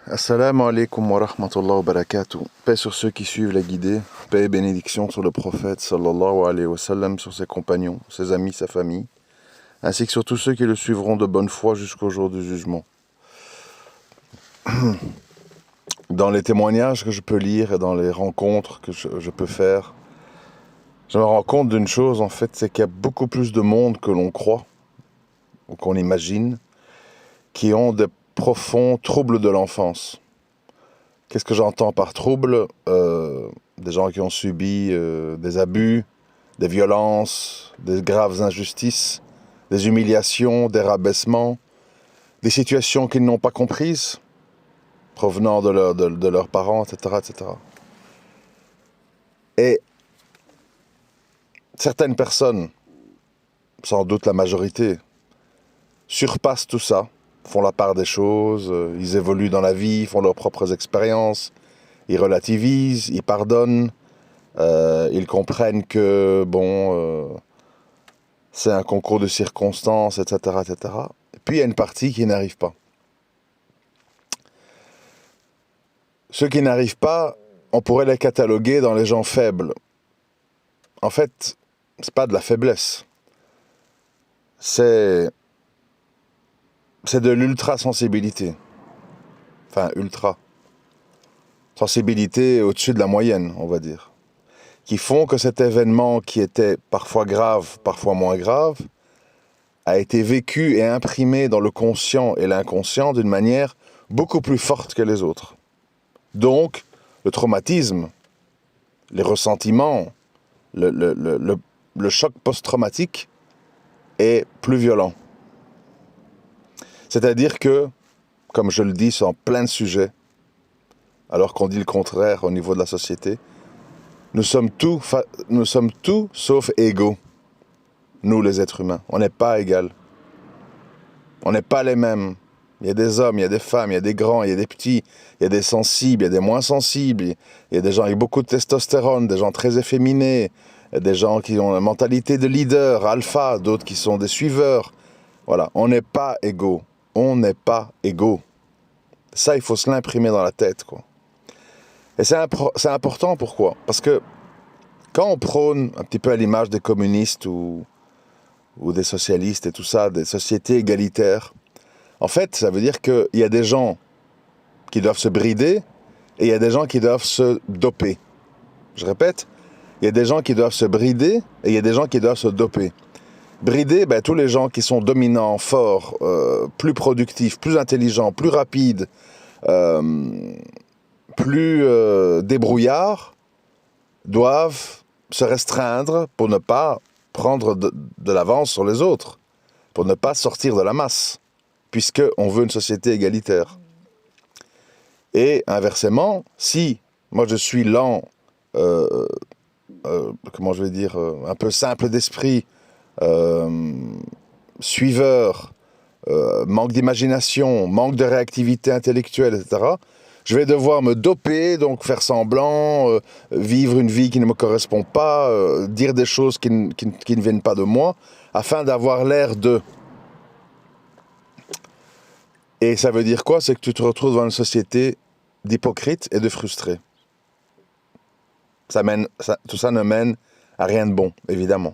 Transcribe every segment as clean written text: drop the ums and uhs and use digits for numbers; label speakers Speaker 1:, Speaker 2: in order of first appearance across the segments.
Speaker 1: Assalamu alaikum wa rahmatullahi wa barakatuh. Paix sur ceux qui suivent la guidée, paix et bénédiction sur le prophète sallallahu alayhi wa sallam, sur ses compagnons, ses amis, sa famille, ainsi que sur tous ceux qui le suivront de bonne foi jusqu'au jour du jugement. Dans les témoignages que je peux lire et dans les rencontres que je peux faire, je me rends compte d'une chose en fait, c'est qu'il y a beaucoup plus de monde que l'on croit ou qu'on imagine qui ont des profonds troubles de l'enfance. Qu'est-ce que j'entends par trouble? Des gens qui ont subi des abus, des violences, des graves injustices, des humiliations, des rabaissements, des situations qu'ils n'ont pas comprises, provenant de leurs parents, etc., etc. Et certaines personnes, sans doute la majorité, surpassent tout ça, font la part des choses, ils évoluent dans la vie, font leurs propres expériences, ils relativisent, ils pardonnent, ils comprennent que, c'est un concours de circonstances, etc., etc. Et puis il y a une partie qui n'arrive pas. Ceux qui n'arrivent pas, on pourrait les cataloguer dans les gens faibles. En fait, c'est pas de la faiblesse. C'est de l'ultra-sensibilité. Enfin, ultra. Sensibilité au-dessus de la moyenne, on va dire. Qui font que cet événement qui était parfois grave, parfois moins grave, a été vécu et imprimé dans le conscient et l'inconscient d'une manière beaucoup plus forte que les autres. Donc, le traumatisme, les ressentiments, le choc post-traumatique est plus violent. C'est-à-dire que, comme je le dis sur plein de sujets, alors qu'on dit le contraire au niveau de la société, nous sommes tout sauf égaux, nous les êtres humains. On n'est pas égaux. On n'est pas les mêmes. Il y a des hommes, il y a des femmes, il y a des grands, il y a des petits, il y a des sensibles, il y a des moins sensibles, il y a des gens avec beaucoup de testostérone, des gens très efféminés, il y a des gens qui ont la mentalité de leader, alpha, d'autres qui sont des suiveurs. Voilà, on n'est pas égaux. On n'est pas égaux. Ça, il faut se l'imprimer dans la tête, quoi. Et c'est important, pourquoi? Parce que quand on prône un petit peu à l'image des communistes ou des socialistes et tout ça, des sociétés égalitaires, en fait, ça veut dire qu'il y a des gens qui doivent se brider et il y a des gens qui doivent se doper. Je répète, il y a des gens qui doivent se brider et il y a des gens qui doivent se doper. Brider, tous les gens qui sont dominants, forts, plus productifs, plus intelligents, plus rapides, plus débrouillards, doivent se restreindre pour ne pas prendre de l'avance sur les autres, pour ne pas sortir de la masse, puisqu'on veut une société égalitaire. Et inversement, si moi je suis lent, un peu simple d'esprit, suiveur, manque d'imagination, manque de réactivité intellectuelle, etc., je vais devoir me doper, donc faire semblant, vivre une vie qui ne me correspond pas, dire des choses qui ne viennent pas de moi, afin d'avoir l'air de... Et ça veut dire quoi? C'est que tu te retrouves dans une société d'hypocrites et de frustrés. Tout ça ne mène à rien de bon, évidemment.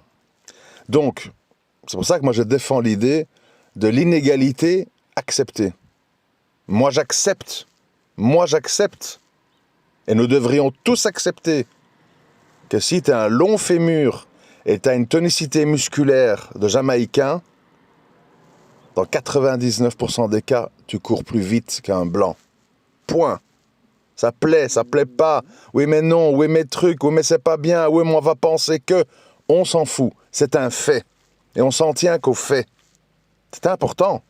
Speaker 1: Donc, c'est pour ça que moi je défends l'idée de l'inégalité acceptée. Moi j'accepte, et nous devrions tous accepter que si tu as un long fémur et tu as une tonicité musculaire de Jamaïcain, dans 99% des cas, tu cours plus vite qu'un blanc. Point. Ça plaît pas. Oui mais non, oui mais truc, oui mais c'est pas bien, oui mais on va penser que... On s'en fout, c'est un fait. Et on s'en tient qu'aux faits. C'est important.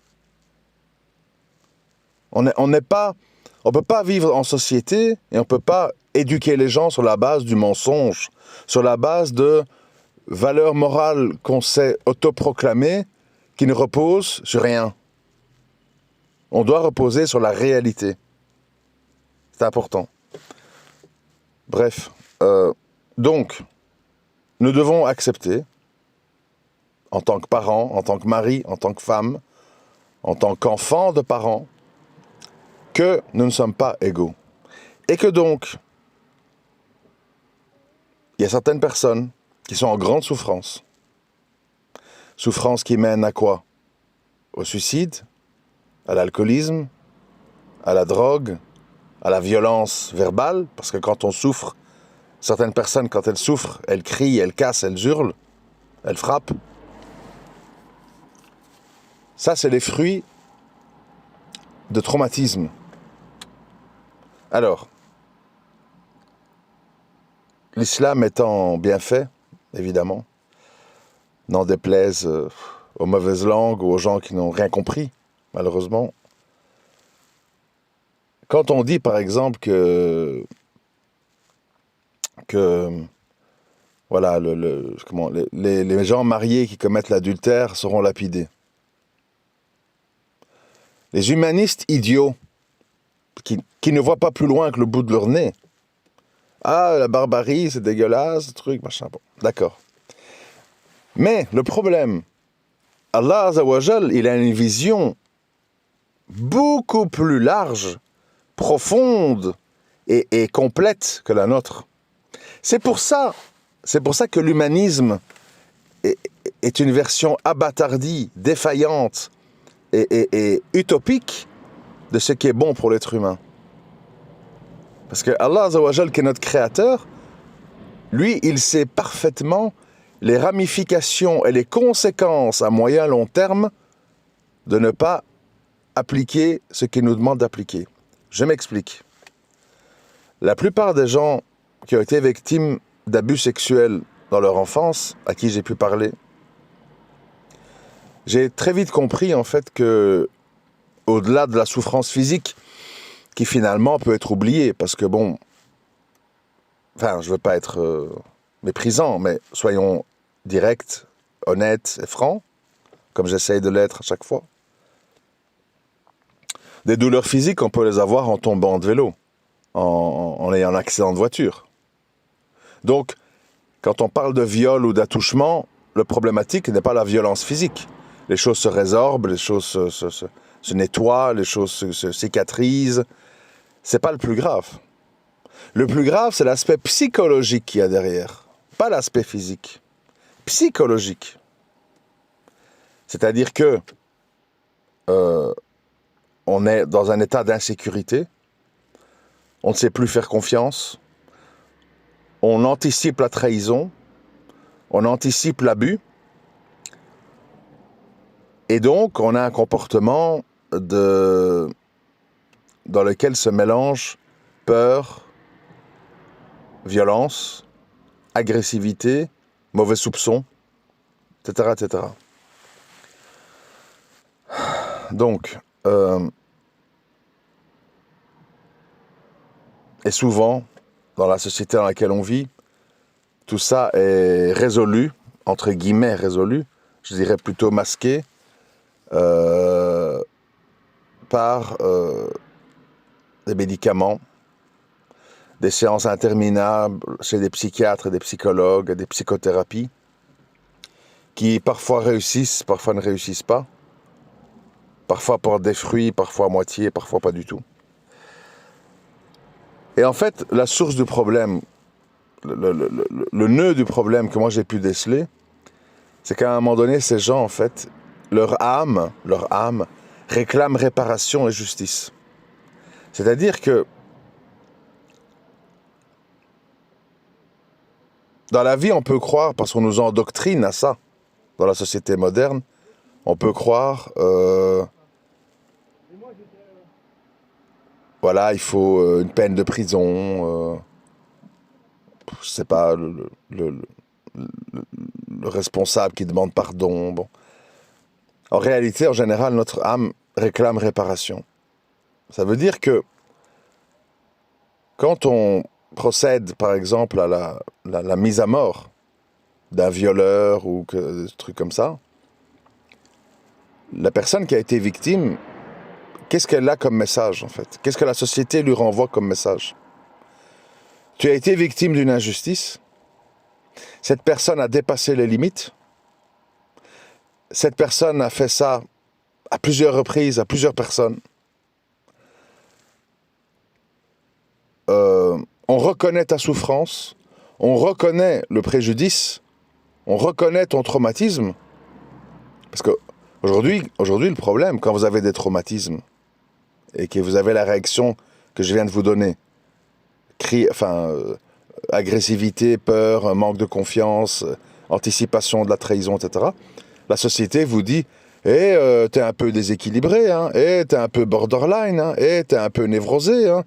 Speaker 1: On peut pas vivre en société et on peut pas éduquer les gens sur la base du mensonge, sur la base de valeurs morales qu'on s'est autoproclamées qui ne reposent sur rien. On doit reposer sur la réalité. C'est important. Bref, donc, nous devons accepter, en tant que parents, en tant que mari, en tant que femme, en tant qu'enfant de parents, que nous ne sommes pas égaux. Et que donc, il y a certaines personnes qui sont en grande souffrance. Souffrance qui mène à quoi? Au suicide, à l'alcoolisme, à la drogue, à la violence verbale, parce que quand on souffre, certaines personnes, quand elles souffrent, elles crient, elles cassent, elles hurlent, elles frappent. Ça, c'est les fruits de traumatisme. Alors, l'islam étant bien fait, évidemment, n'en déplaise aux mauvaises langues ou aux gens qui n'ont rien compris, malheureusement. Quand on dit, par exemple, que voilà, les gens mariés qui commettent l'adultère seront lapidés. Les humanistes idiots, qui ne voient pas plus loin que le bout de leur nez. Ah, la barbarie, c'est dégueulasse, truc, machin, bon, d'accord. Mais le problème, Allah Azzawajal, il a une vision beaucoup plus large, profonde et complète que la nôtre. C'est pour ça que l'humanisme est une version abattardie, défaillante et utopique de ce qui est bon pour l'être humain. Parce que Allah Azzawajal, qui est notre créateur, lui, il sait parfaitement les ramifications et les conséquences à moyen long terme de ne pas appliquer ce qu'il nous demande d'appliquer. Je m'explique. La plupart des gens qui ont été victimes d'abus sexuels dans leur enfance, à qui j'ai pu parler, j'ai très vite compris en fait que, au-delà de la souffrance physique, qui finalement peut être oubliée, parce que bon, enfin, je veux pas être méprisant, mais soyons directs, honnêtes et francs, comme j'essaye de l'être à chaque fois. Des douleurs physiques, on peut les avoir en tombant de vélo, en ayant un accident de voiture. Donc, quand on parle de viol ou d'attouchement, le problématique n'est pas la violence physique. Les choses se résorbent, les choses se nettoient, les choses se cicatrisent. C'est pas le plus grave. Le plus grave, c'est l'aspect psychologique qu'il y a derrière, pas l'aspect physique. Psychologique. C'est-à-dire que on est dans un état d'insécurité, on ne sait plus faire confiance, on anticipe la trahison, on anticipe l'abus, et donc on a un comportement dans lequel se mélangent peur, violence, agressivité, mauvais soupçons, etc., etc. Donc, et souvent, dans la société dans laquelle on vit, tout ça est résolu, entre guillemets résolu, je dirais plutôt masqué, par des médicaments, des séances interminables chez des psychiatres et des psychologues, des psychothérapies, qui parfois réussissent, parfois ne réussissent pas, parfois portent des fruits, parfois à moitié, parfois pas du tout. Et en fait, la source du problème, le nœud du problème que moi j'ai pu déceler, c'est qu'à un moment donné, ces gens, en fait, leur âme réclame réparation et justice. C'est-à-dire que dans la vie, on peut croire, parce qu'on nous endoctrine à ça, dans la société moderne, on peut croire, voilà, il faut une peine de prison, je sais pas, le responsable qui demande pardon. Bon. En réalité, en général, notre âme réclame réparation. Ça veut dire que quand on procède, par exemple, à la mise à mort d'un violeur ou des trucs comme ça, la personne qui a été victime, qu'est-ce qu'elle a comme message, en fait? Qu'est-ce que la société lui renvoie comme message? Tu as été victime d'une injustice. Cette personne a dépassé les limites. Cette personne a fait ça à plusieurs reprises, à plusieurs personnes. on reconnaît ta souffrance, on reconnaît le préjudice, on reconnaît ton traumatisme. Parce que aujourd'hui, le problème, quand vous avez des traumatismes et que vous avez la réaction que je viens de vous donner, agressivité, peur, manque de confiance, anticipation de la trahison, etc., la société vous dit t'es un peu déséquilibré, hein, t'es un peu borderline, hein, t'es un peu névrosé, hein,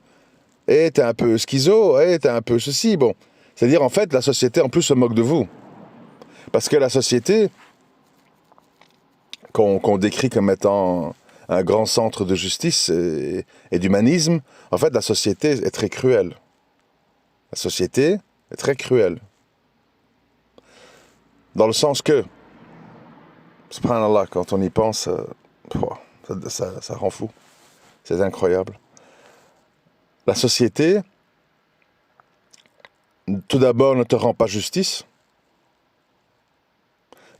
Speaker 1: t'es un peu schizo, t'es un peu ceci. Bon, c'est-à-dire, en fait, la société, en plus, se moque de vous. Parce que la société, qu'on décrit comme étant un grand centre de justice et d'humanisme, en fait, la société est très cruelle. La société est très cruelle. Dans le sens que, subhanallah, quand on y pense, ça rend fou. C'est incroyable. La société, tout d'abord, ne te rend pas justice,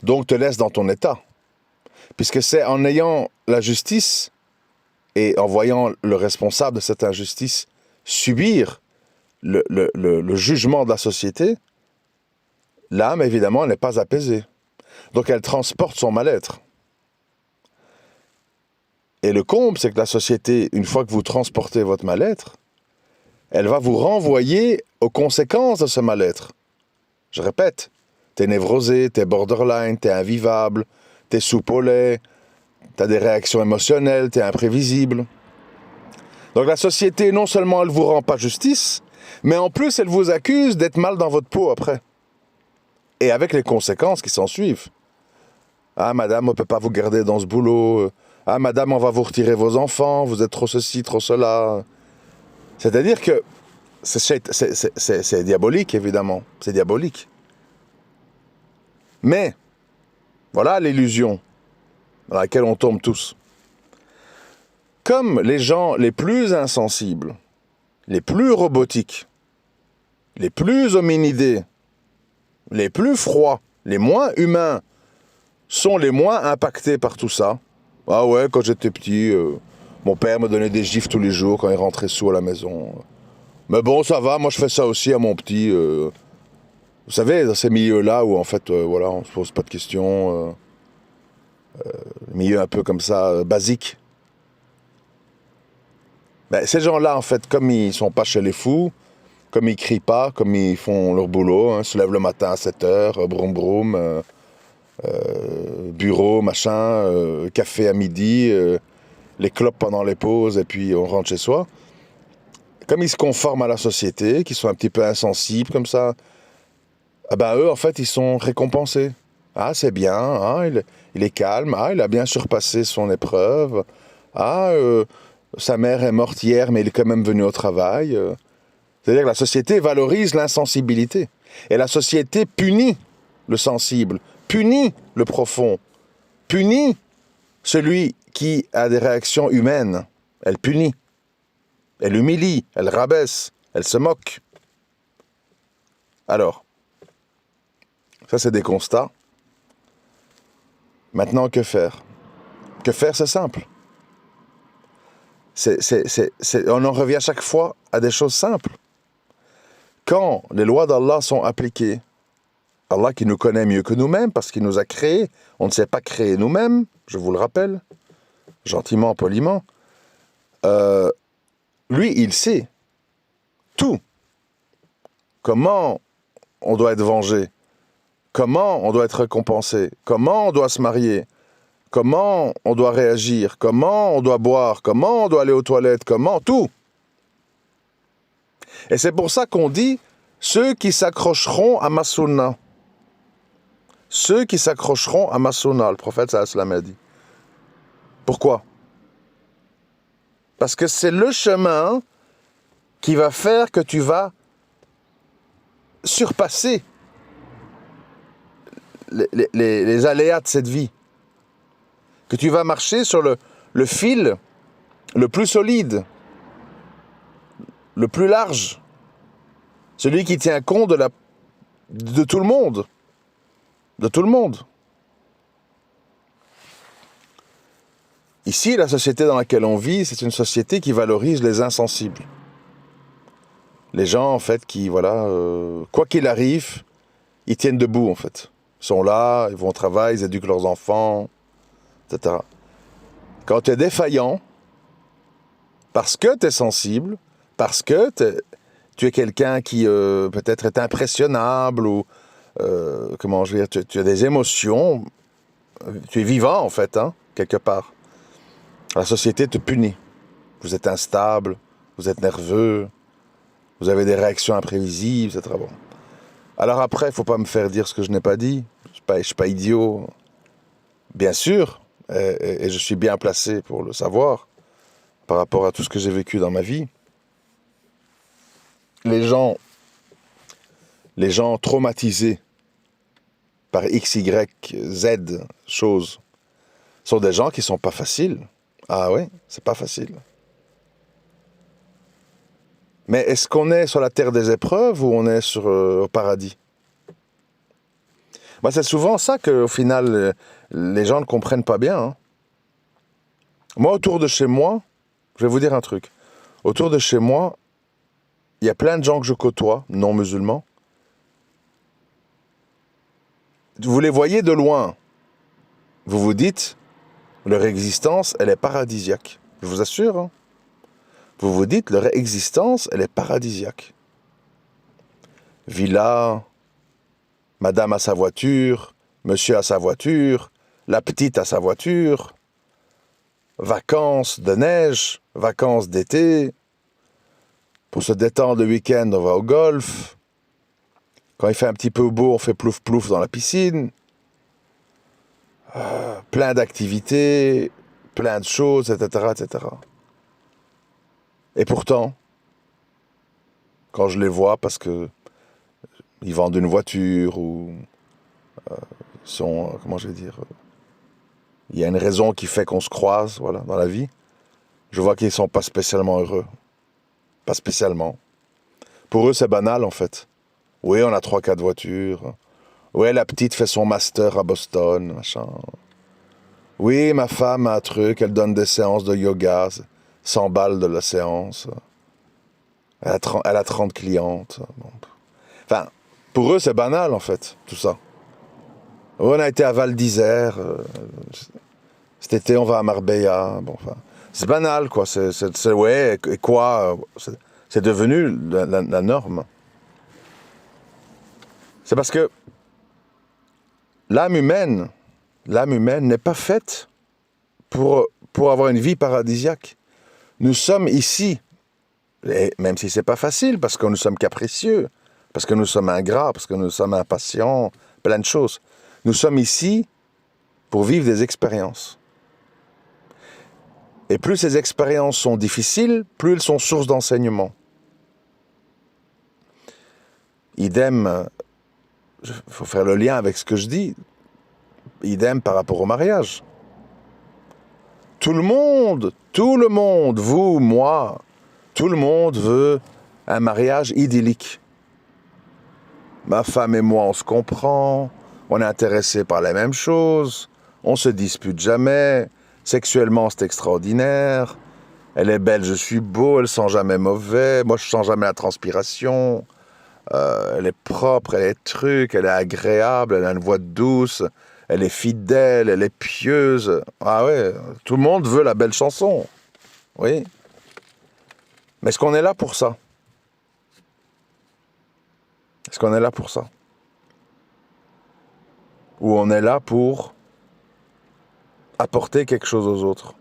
Speaker 1: donc te laisse dans ton état. Puisque c'est en ayant la justice et en voyant le responsable de cette injustice subir le jugement de la société, l'âme, évidemment, n'est pas apaisée. Donc elle transporte son mal-être. Et le comble, c'est que la société, une fois que vous transportez votre mal-être, elle va vous renvoyer aux conséquences de ce mal-être. Je répète, t'es névrosé, t'es borderline, t'es invivable, t'es soupe au lait, t'as des réactions émotionnelles, t'es imprévisible. Donc la société, non seulement elle vous rend pas justice, mais en plus elle vous accuse d'être mal dans votre peau après. Et avec les conséquences qui s'en suivent. Ah madame, on peut pas vous garder dans ce boulot. Ah madame, on va vous retirer vos enfants, vous êtes trop ceci, trop cela. C'est-à-dire que c'est diabolique, évidemment. C'est diabolique. Mais, voilà l'illusion dans laquelle on tombe tous. Comme les gens les plus insensibles, les plus robotiques, les plus hominidés, les plus froids, les moins humains, sont les moins impactés par tout ça. Ah ouais, quand j'étais petit, mon père me donnait des gifles tous les jours quand il rentrait sous à la maison. Mais bon, ça va, moi je fais ça aussi à mon petit. Vous savez, dans ces milieux-là où en fait, voilà, on se pose pas de questions, milieu un peu comme ça, basique. Ben, ces gens-là, en fait, comme ils sont pas chez les fous, comme ils crient pas, comme ils font leur boulot, hein, se lèvent le matin à 7h, broum broum, bureau, machin, café à midi, les clopes pendant les pauses, et puis on rentre chez soi. Comme ils se conforment à la société, qu'ils sont un petit peu insensibles comme ça, ah ben eux, en fait, ils sont récompensés. Ah, c'est bien, hein, il est calme, ah, il a bien surpassé son épreuve, ah, sa mère est morte hier, mais il est quand même venu au travail. C'est-à-dire que la société valorise l'insensibilité. Et la société punit le sensible, punit le profond, punit celui qui a des réactions humaines. Elle punit, elle humilie, elle rabaisse, elle se moque. Alors, ça c'est des constats. Maintenant, que faire? Que faire, c'est simple. On en revient chaque fois à des choses simples. Quand les lois d'Allah sont appliquées, Allah qui nous connaît mieux que nous-mêmes parce qu'il nous a créés, on ne s'est pas créé nous-mêmes, je vous le rappelle, gentiment, poliment, lui, il sait tout. Comment on doit être vengé, comment on doit être récompensé, comment on doit se marier, comment on doit réagir, comment on doit boire, comment on doit aller aux toilettes, comment, tout. Et c'est pour ça qu'on dit ceux qui s'accrocheront à ma sunna. Ceux qui s'accrocheront à ma sunna, le prophète sallallahu alayhi wa sallam a dit. Pourquoi? Parce que c'est le chemin qui va faire que tu vas surpasser les aléas de cette vie. Que tu vas marcher sur le fil le plus solide, le plus large, celui qui tient compte de tout le monde. De tout le monde. Ici, la société dans laquelle on vit, c'est une société qui valorise les insensibles. Les gens, en fait, qui, voilà, quoi qu'il arrive, ils tiennent debout, en fait. Ils sont là, ils vont au travail, ils éduquent leurs enfants, etc. Quand tu es défaillant, parce que tu es sensible, parce que tu es quelqu'un qui peut-être est impressionnable, ou, comment je veux dire, tu as des émotions, tu es vivant, en fait, hein, quelque part. La société te punit. Vous êtes instable, vous êtes nerveux, vous avez des réactions imprévisibles, etc. Bon. Alors après, il ne faut pas me faire dire ce que je n'ai pas dit. Je ne suis pas idiot. Bien sûr, et je suis bien placé pour le savoir, par rapport à tout ce que j'ai vécu dans ma vie. Les gens traumatisés par X, Y, Z choses sont des gens qui ne sont pas faciles. Ah oui, c'est pas facile. Mais est-ce qu'on est sur la terre des épreuves ou on est au paradis? Moi, c'est souvent ça qu'au final, les gens ne comprennent pas bien. Hein. Moi, autour de chez moi, je vais vous dire un truc. Autour de chez moi, il y a plein de gens que je côtoie, non musulmans. Vous les voyez de loin. Vous vous dites, leur existence, elle est paradisiaque. Je vous assure. Hein. Vous vous dites, leur existence, elle est paradisiaque. Villa, madame a sa voiture, monsieur a sa voiture, la petite a sa voiture, vacances de neige, vacances d'été, pour se détendre le week-end, on va au golf, quand il fait un petit peu beau, on fait plouf-plouf dans la piscine, plein d'activités, plein de choses, etc., etc. Et pourtant, quand je les vois, parce que ils vendent une voiture ou sont, comment je vais dire, il y a une raison qui fait qu'on se croise, voilà, dans la vie. Je vois qu'ils sont pas spécialement heureux, pas spécialement. Pour eux, c'est banal en fait. Oui, on a 3-4 voitures. Oui, la petite fait son master à Boston, machin. Oui, ma femme a un truc, elle donne des séances de yoga, 100 balles de la séance. Elle a 30 clientes. Bon. Enfin, pour eux, c'est banal en fait, tout ça. On a été à Val d'Isère. Cet été, on va à Marbella. Bon, enfin, c'est banal, quoi. Ouais, et quoi? C'est devenu la norme. C'est parce que l'âme humaine n'est pas faite pour avoir une vie paradisiaque. Nous sommes ici, et même si c'est pas facile, parce que nous sommes capricieux, parce que nous sommes ingrats, parce que nous sommes impatients, plein de choses. Nous sommes ici pour vivre des expériences. Et plus ces expériences sont difficiles, plus elles sont source d'enseignement. Idem, il faut faire le lien avec ce que je dis, idem par rapport au mariage. Tout le monde, vous, moi, tout le monde veut un mariage idyllique. Ma femme et moi, on se comprend, on est intéressés par les mêmes choses, on se dispute jamais, sexuellement c'est extraordinaire, elle est belle, je suis beau, elle sent jamais mauvais, moi je sens jamais la transpiration, elle est propre, elle est truc, elle est agréable, elle a une voix douce, elle est fidèle, elle est pieuse. Ah ouais, tout le monde veut la belle chanson, oui. Mais est-ce qu'on est là pour ça? Est-ce qu'on est là pour ça? Ou on est là pour apporter quelque chose aux autres?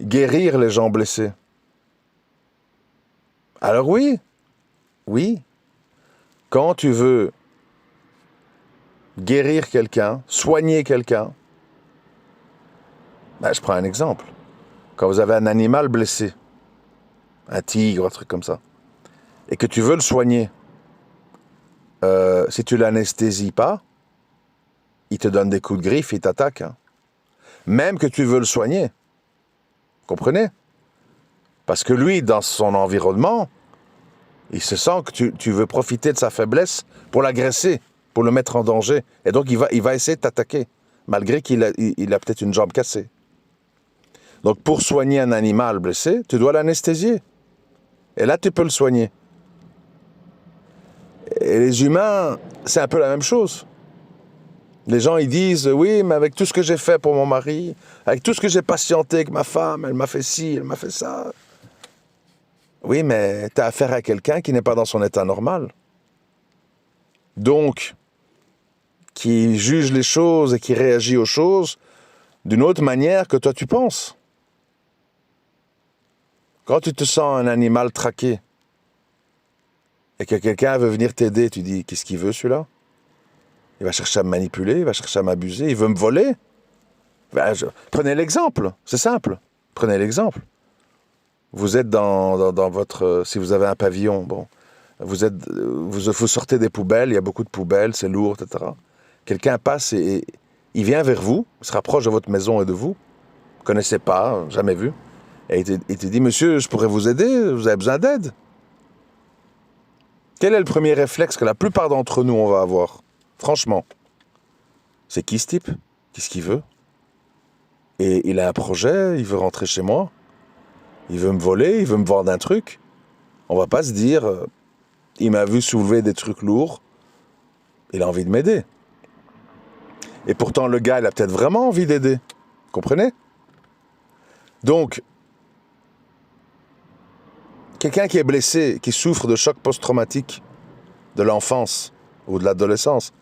Speaker 1: Guérir les gens blessés? Alors oui. Quand tu veux guérir quelqu'un, soigner quelqu'un, je prends un exemple. Quand vous avez un animal blessé, un tigre, un truc comme ça, et que tu veux le soigner, si tu l'anesthésies pas, il te donne des coups de griffe, il t'attaque. Hein. Même que tu veux le soigner. Comprenez? Parce que lui, dans son environnement, il se sent que tu veux profiter de sa faiblesse pour l'agresser, pour le mettre en danger. Et donc, il va essayer de t'attaquer, malgré qu'il a peut-être une jambe cassée. Donc, pour soigner un animal blessé, tu dois l'anesthésier. Et là, tu peux le soigner. Et les humains, c'est un peu la même chose. Les gens, ils disent, oui, mais avec tout ce que j'ai fait pour mon mari, avec tout ce que j'ai patienté avec ma femme, elle m'a fait ci, elle m'a fait ça. Oui, mais tu as affaire à quelqu'un qui n'est pas dans son état normal. Donc, qui juge les choses et qui réagit aux choses d'une autre manière que toi tu penses. Quand tu te sens un animal traqué et que quelqu'un veut venir t'aider, tu dis, qu'est-ce qu'il veut celui-là? Il va chercher à me manipuler, il va chercher à m'abuser, il veut me voler. Prenez l'exemple, c'est simple. Prenez l'exemple. Vous êtes dans votre... si vous avez un pavillon, bon, vous sortez des poubelles, il y a beaucoup de poubelles, c'est lourd, etc. Quelqu'un passe et il vient vers vous, il se rapproche de votre maison et de vous, vous ne connaissez pas, jamais vu, et il te dit, monsieur, je pourrais vous aider, vous avez besoin d'aide. Quel est le premier réflexe que la plupart d'entre nous, on va avoir? Franchement, c'est qui ce type? Qu'est-ce qu'il veut? Et il a un projet, il veut rentrer chez moi, il veut me voler, il veut me vendre un truc. On va pas se dire, il m'a vu soulever des trucs lourds, il a envie de m'aider. Et pourtant, le gars, il a peut-être vraiment envie d'aider. Comprenez? Donc, quelqu'un qui est blessé, qui souffre de choc post-traumatique de l'enfance ou de l'adolescence,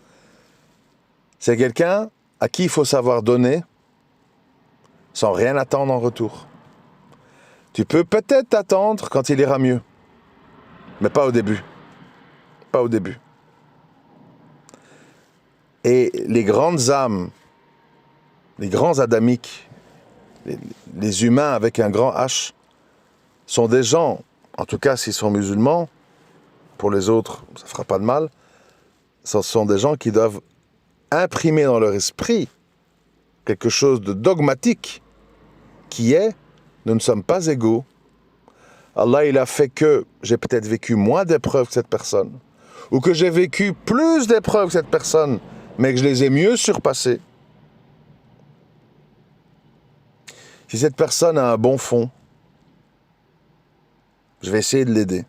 Speaker 1: c'est quelqu'un à qui il faut savoir donner sans rien attendre en retour. Tu peux peut-être t'attendre quand il ira mieux, mais pas au début. Pas au début. Et les grandes âmes, les grands adamiques, les humains avec un grand H, sont des gens, en tout cas s'ils sont musulmans, pour les autres, ça ne fera pas de mal, ce sont des gens qui doivent imprimer dans leur esprit quelque chose de dogmatique, qui est, nous ne sommes pas égaux. Allah, il a fait que j'ai peut-être vécu moins d'épreuves que cette personne, ou que j'ai vécu plus d'épreuves que cette personne, mais que je les ai mieux surpassées. Si cette personne a un bon fond, je vais essayer de l'aider.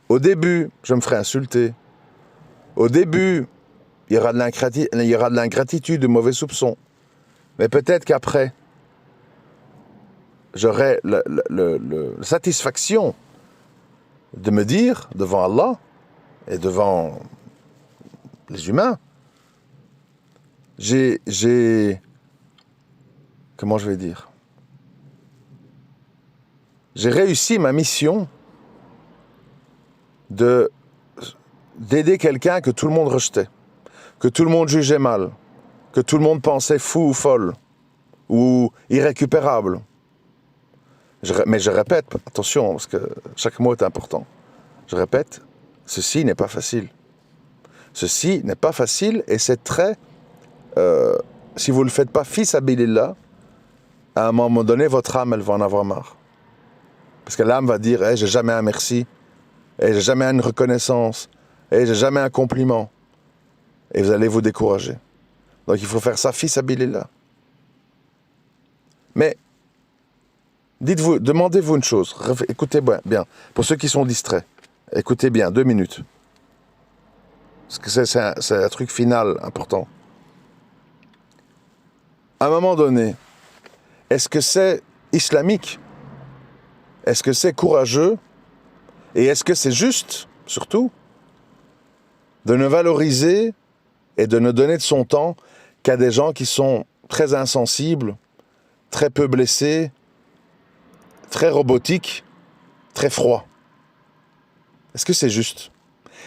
Speaker 1: Au début, je me ferai insulter. Au début, il y aura de l'ingratitude, de mauvais soupçons. Mais peut-être qu'après, j'aurai la satisfaction de me dire, devant Allah et devant les humains, comment je vais dire? J'ai réussi ma mission d'aider quelqu'un que tout le monde rejetait, que tout le monde jugeait mal, que tout le monde pensait fou ou folle, ou irrécupérable. Mais je répète, attention, parce que chaque mot est important. Je répète, ceci n'est pas facile. Ceci n'est pas facile et c'est très... si vous ne le faites pas fi sabilillah, à un moment donné, votre âme, elle va en avoir marre. Parce que l'âme va dire, hey, j'ai jamais un merci, hey, j'ai jamais une reconnaissance, hey, j'ai jamais un compliment. Et vous allez vous décourager. Donc il faut faire ça fi sabilillah. Mais, demandez-vous une chose, écoutez bien, pour ceux qui sont distraits, écoutez bien, 2 minutes. Parce que c'est un truc final important. À un moment donné, est-ce que c'est islamique? Est-ce que c'est courageux? Et est-ce que c'est juste, surtout, de ne valoriser et de ne donner de son temps qu'à des gens qui sont très insensibles, très peu blessés, très robotiques, très froids? Est-ce que c'est juste?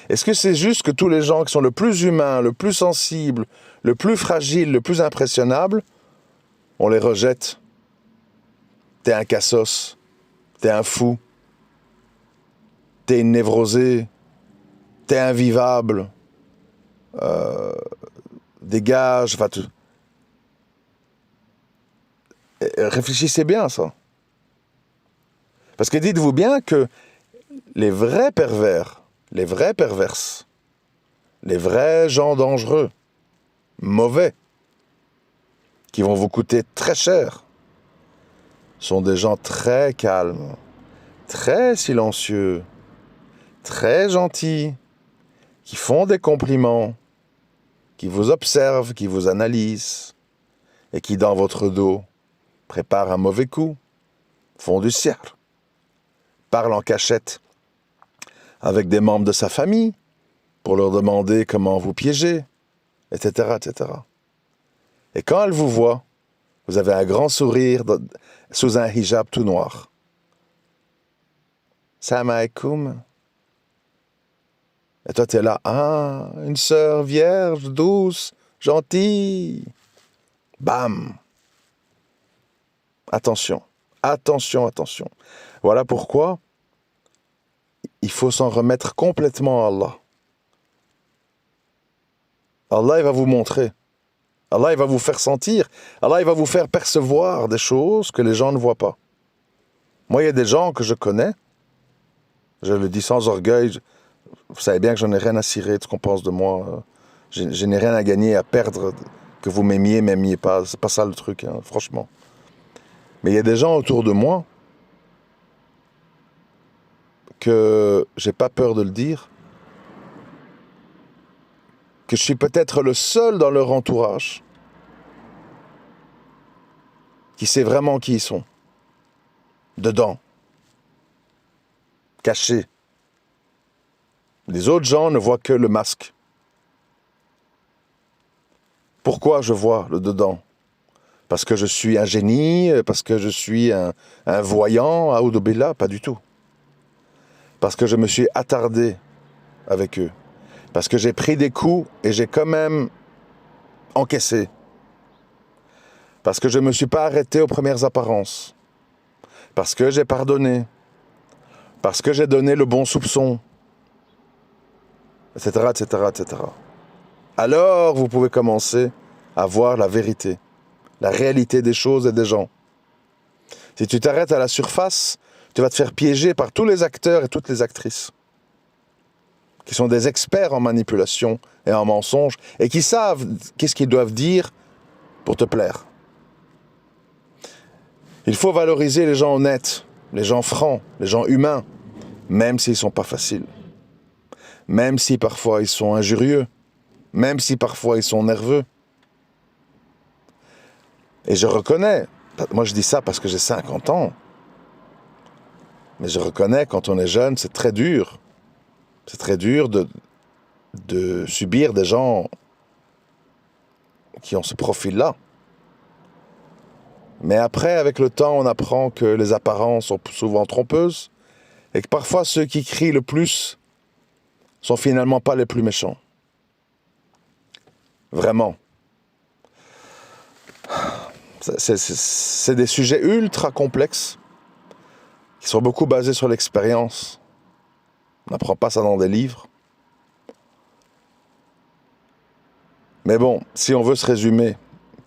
Speaker 1: Est-ce que c'est juste que tous les gens qui sont le plus humains, le plus sensibles, le plus fragiles, le plus impressionnables, on les rejette? T'es un cassos, t'es un fou, t'es une névrosée, t'es invivable, dégage, enfin tout. Réfléchissez bien à ça. Parce que dites-vous bien que les vrais pervers, les vraies perverses, les vrais gens dangereux, mauvais, qui vont vous coûter très cher, sont des gens très calmes, très silencieux, très gentils, qui font des compliments, qui vous observent, qui vous analysent, et qui, dans votre dos, préparent un mauvais coup, font du sihr, parlent en cachette avec des membres de sa famille pour leur demander comment vous piéger, etc., etc. Et quand elle vous voit, vous avez un grand sourire sous un hijab tout noir. Salam alaikum. Et toi, tu es là, ah, une sœur vierge, douce, gentille. Bam. Attention, attention, attention. Voilà pourquoi il faut s'en remettre complètement à Allah. Allah, il va vous montrer. Allah, il va vous faire sentir. Allah, il va vous faire percevoir des choses que les gens ne voient pas. Moi, il y a des gens que je connais, je le dis sans orgueil, vous savez bien que je n'ai rien à cirer de ce qu'on pense de moi. Je n'ai rien à gagner, à perdre, que vous m'aimiez pas. C'est pas ça le truc, hein, franchement. Mais il y a des gens autour de moi que j'ai pas peur de le dire, que je suis peut-être le seul dans leur entourage qui sait vraiment qui ils sont. Dedans. Cachés. Les autres gens ne voient que le masque. Pourquoi je vois le dedans? Parce que je suis un génie, parce que je suis un voyant, Aoudou Billah, pas du tout. Parce que je me suis attardé avec eux. Parce que j'ai pris des coups et j'ai quand même encaissé. Parce que je ne me suis pas arrêté aux premières apparences. Parce que j'ai pardonné. Parce que j'ai donné le bon soupçon. Etc., etc., etc. Alors, vous pouvez commencer à voir la vérité, la réalité des choses et des gens. Si tu t'arrêtes à la surface, tu vas te faire piéger par tous les acteurs et toutes les actrices qui sont des experts en manipulation et en mensonge et qui savent qu'est-ce qu'ils doivent dire pour te plaire. Il faut valoriser les gens honnêtes, les gens francs, les gens humains, même s'ils ne sont pas faciles. Même si parfois ils sont injurieux, même si parfois ils sont nerveux. Et je reconnais, moi je dis ça parce que j'ai 50 ans, mais je reconnais quand on est jeune, c'est très dur. C'est très dur de subir des gens qui ont ce profil-là. Mais après, avec le temps, on apprend que les apparences sont souvent trompeuses et que parfois ceux qui crient le plus sont finalement pas les plus méchants. Vraiment. C'est des sujets ultra complexes qui sont beaucoup basés sur l'expérience. On n'apprend pas ça dans des livres. Mais bon, si on veut se résumer,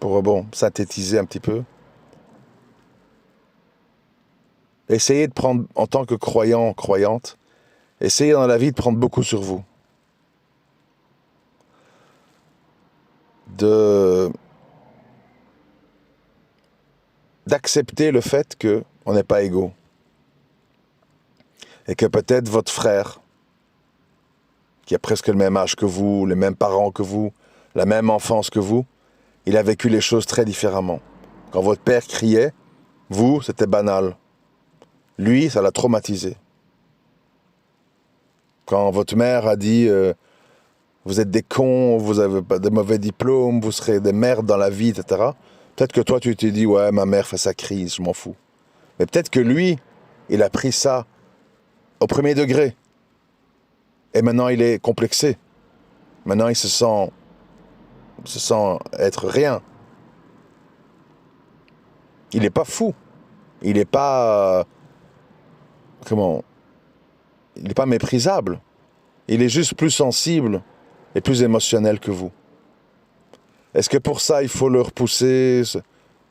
Speaker 1: pour synthétiser un petit peu, essayez de prendre, en tant que croyant, croyante, essayez dans la vie de prendre beaucoup sur vous. D'accepter le fait qu'on n'est pas égaux. Et que peut-être votre frère, qui a presque le même âge que vous, les mêmes parents que vous, la même enfance que vous, il a vécu les choses très différemment. Quand votre père criait, vous, c'était banal. Lui, ça l'a traumatisé. Quand votre mère a dit vous êtes des cons, vous avez pas de mauvais diplômes, vous serez des merdes dans la vie, etc. Peut-être que toi, tu t'es dit ouais, ma mère fait sa crise, je m'en fous. Mais peut-être que lui, il a pris ça au premier degré. Et maintenant, il est complexé. Maintenant, il se sent être rien. Il n'est pas fou. Il n'est pas... il n'est pas méprisable. Il est juste plus sensible et plus émotionnel que vous. Est-ce que pour ça, il faut le repousser,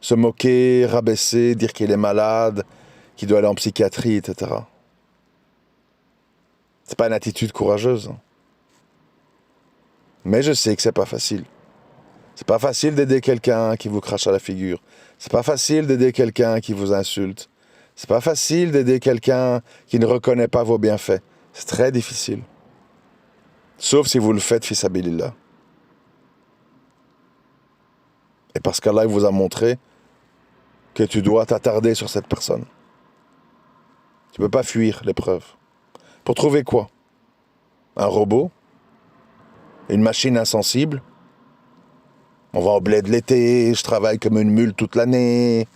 Speaker 1: se moquer, rabaisser, dire qu'il est malade, qu'il doit aller en psychiatrie, etc. C'est pas une attitude courageuse. Mais je sais que c'est pas facile. C'est pas facile d'aider quelqu'un qui vous crache à la figure. C'est pas facile d'aider quelqu'un qui vous insulte. C'est pas facile d'aider quelqu'un qui ne reconnaît pas vos bienfaits. C'est très difficile. Sauf si vous le faites fils sabilillah. Et parce qu'Allah vous a montré que tu dois t'attarder sur cette personne. Tu ne peux pas fuir l'épreuve. Pour trouver quoi? Un robot? Une machine insensible? On va au bled l'été, je travaille comme une mule toute l'année.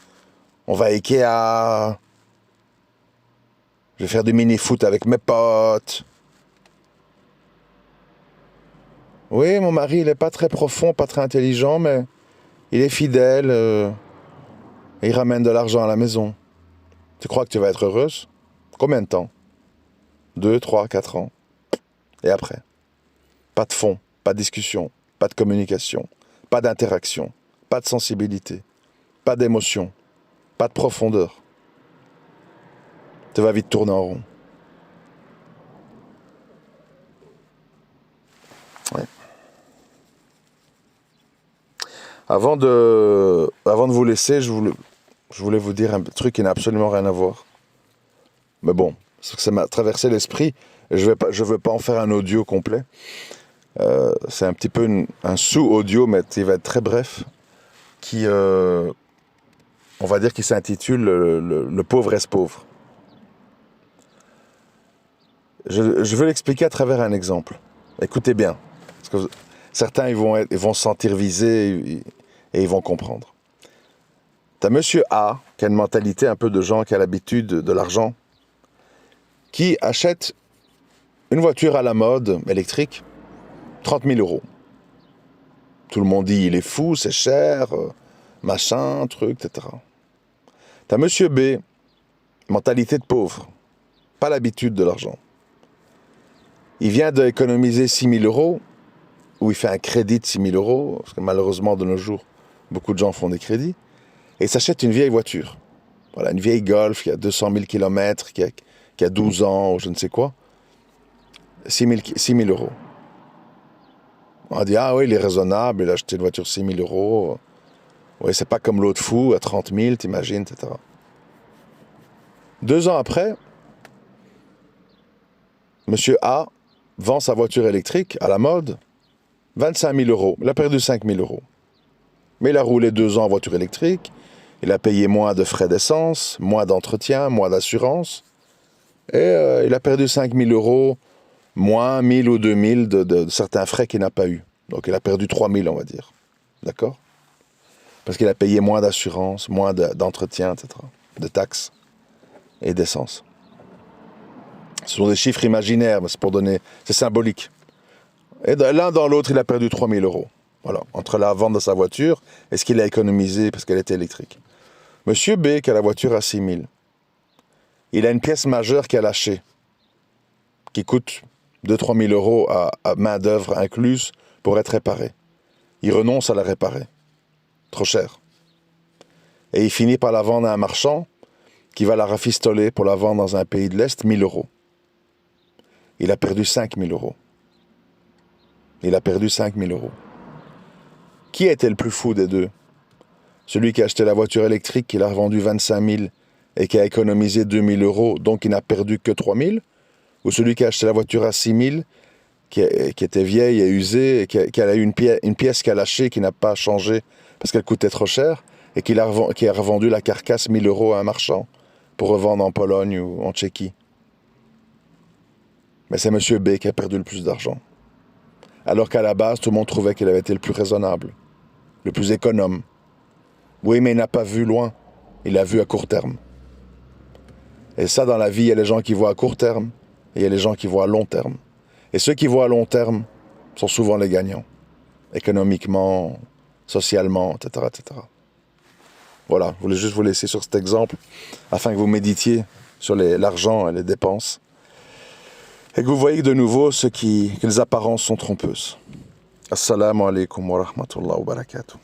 Speaker 1: On va à Ikea. Je vais faire du mini-foot avec mes potes. Oui, mon mari, il n'est pas très profond, pas très intelligent, mais il est fidèle. Et il ramène de l'argent à la maison. Tu crois que tu vas être heureuse? Combien de temps? 2, 3, 4 ans. Et après? Pas de fond, pas de discussion, pas de communication, pas d'interaction, pas de sensibilité, pas d'émotion, pas de profondeur. Tu vas vite tourner en rond. Ouais. Avant de vous laisser, je voulais vous dire un truc qui n'a absolument rien à voir. Mais bon, ça m'a traversé l'esprit. Et je veux pas en faire un audio complet. C'est un petit peu un sous-audio, mais il va être très bref, qui, on va dire, qui s'intitule le pauvre reste pauvre. Je veux l'expliquer à travers un exemple. Écoutez bien, parce que certains ils vont se sentir visés et ils vont comprendre. T'as monsieur A, qui a une mentalité un peu de gens qui a l'habitude de l'argent, qui achète une voiture à la mode électrique, 30 000 euros. Tout le monde dit il est fou, c'est cher, machin, truc, etc. T'as monsieur B, mentalité de pauvre, pas l'habitude de l'argent. Il vient d'économiser 6 000 euros, ou il fait un crédit de 6 000 euros, parce que malheureusement de nos jours, beaucoup de gens font des crédits, et il s'achète une vieille voiture. Voilà, une vieille Golf qui a 200 000 km, qui a 12 ans, ou je ne sais quoi. 6 000 euros. On a dit, ah oui, il est raisonnable, il a acheté une voiture 6 000 euros. Oui, c'est pas comme l'autre fou, à 30 000, t'imagines, etc. 2 ans après, monsieur A vend sa voiture électrique à la mode, 25 000 euros. Il a perdu 5 000 euros. Mais il a roulé 2 ans en voiture électrique, il a payé moins de frais d'essence, moins d'entretien, moins d'assurance, et il a perdu 5 000 euros, moins 1 000 ou 2 000 de certains frais qu'il n'a pas eu. Donc il a perdu 3 000, on va dire. D'accord? Parce qu'il a payé moins d'assurance, moins d'entretien, etc., de taxes et d'essence. Ce sont des chiffres imaginaires, mais c'est symbolique. Et de l'un dans l'autre, il a perdu 3 000 euros. Voilà, entre la vente de sa voiture et ce qu'il a économisé parce qu'elle était électrique. Monsieur B, qui a la voiture à 6 000, il a une pièce majeure qui a lâché, qui coûte 2-3 000 euros à main-d'œuvre incluse pour être réparée. Il renonce à la réparer. Trop cher. Et il finit par la vendre à un marchand qui va la rafistoler pour la vendre dans un pays de l'Est, 1 000 euros. Il a perdu 5 000 euros. Il a perdu 5 000 euros. Qui était le plus fou des deux? Celui qui a acheté la voiture électrique, qu'il a revendue 25 000 et qui a économisé 2 000 euros, donc il n'a perdu que 3 000? Ou celui qui a acheté la voiture à 6 000, qui était vieille et usée, et qui a eu une pièce qui a lâché, qui n'a pas changé parce qu'elle coûtait trop cher, et qui a revendu la carcasse 1 000 euros à un marchand pour revendre en Pologne ou en Tchéquie? Mais c'est monsieur B qui a perdu le plus d'argent. Alors qu'à la base, tout le monde trouvait qu'il avait été le plus raisonnable, le plus économe. Oui, mais il n'a pas vu loin, il a vu à court terme. Et ça, dans la vie, il y a les gens qui voient à court terme, et il y a les gens qui voient à long terme. Et ceux qui voient à long terme sont souvent les gagnants, économiquement, socialement, etc., etc. Voilà, je voulais juste vous laisser sur cet exemple, afin que vous méditiez sur l'argent et les dépenses, et que vous voyez de nouveau que les apparences sont trompeuses. Assalamu alaikum wa rahmatullahi wa barakatuh.